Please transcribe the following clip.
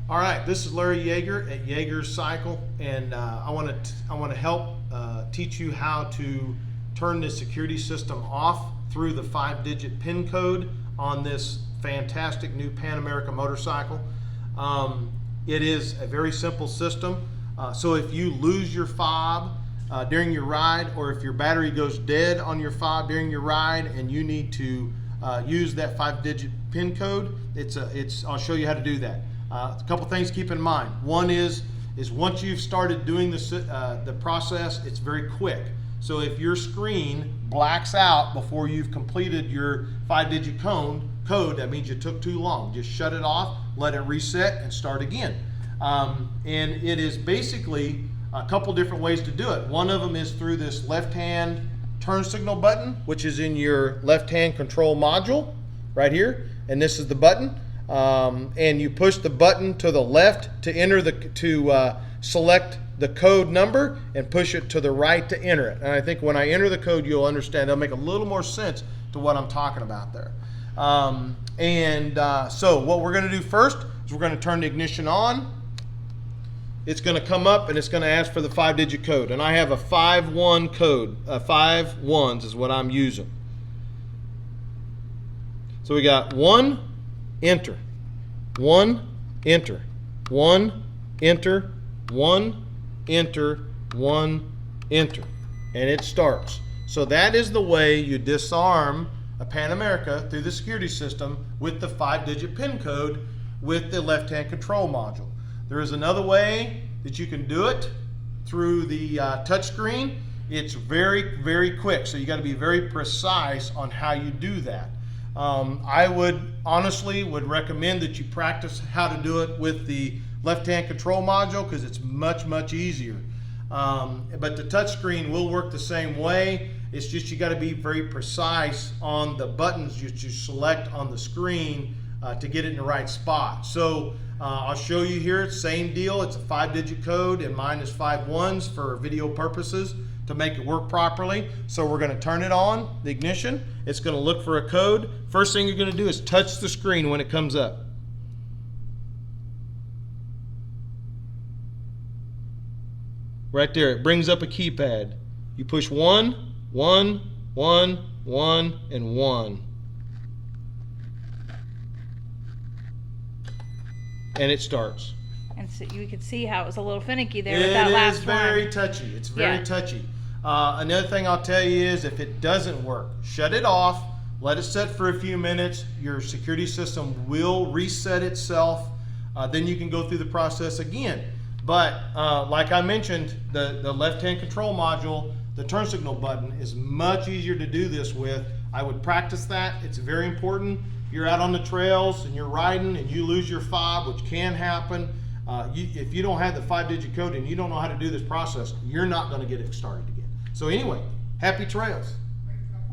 All right, this is Larry Yeager at Yeager's Cycle, and I want to help teach you how to turn this security system off through the 5-digit PIN code on this fantastic new Pan America motorcycle. It is a very simple system. So if you lose your fob during your ride, or if your battery goes dead on your fob during your ride, and you need to use that 5-digit PIN code, I'll show you how to do that. A couple things to keep in mind. One is once you've started doing the process, it's very quick. So if your screen blacks out before you've completed your 5-digit code, that means you took too long. Just shut it off, let it reset, and start again. And it is basically a couple different ways to do it. One of them is through this left-hand turn signal button, which is in your left-hand control module right here, and this is the button. And you push the button to the left to select the code number, and push it to the right to enter it. And I think when I enter the code, you'll understand. It'll make a little more sense to what I'm talking about there. So what we're going to do first is we're going to turn the ignition on. It's going to come up and it's going to ask for the 5-digit code. And I have a 5-1 code. 5 ones is what I'm using. So we got 1, enter, 1, enter, 1, enter, 1, enter, 1, enter, and it starts. So that is the way you disarm a Pan America through the security system with the 5-digit PIN code with the left-hand control module. There is another way that you can do it through the touchscreen. It's very, very quick, so you got to be very precise on how you do that. I would honestly recommend that you practice how to do it with the left-hand control module, because it's much, much easier. But the touchscreen will work the same way. It's just you got to be very precise on the buttons that you select on the screen to get it in the right spot. So I'll show you here. Same deal. It's a 5-digit code, and mine is 5 ones for video purposes to make it work properly. So we're going to turn it on, the ignition. It's going to look for a code. First thing you're going to do is touch the screen when it comes up. Right there, it brings up a keypad. You push 1, 1, 1, 1, and 1. And it starts. And so you could see how it was a little finicky there with that last one. It is very touchy. It's very touchy. Another thing I'll tell you is if it doesn't work, shut it off, let it set for a few minutes. Your security system will reset itself. Then you can go through the process again. But like I mentioned, the left-hand control module, the turn signal button, is much easier to do this with. I would practice that. It's very important. If you're out on the trails and you're riding and you lose your fob, which can happen, if you don't have the 5-digit code and you don't know how to do this process, you're not going to get it started again. So anyway, happy trails.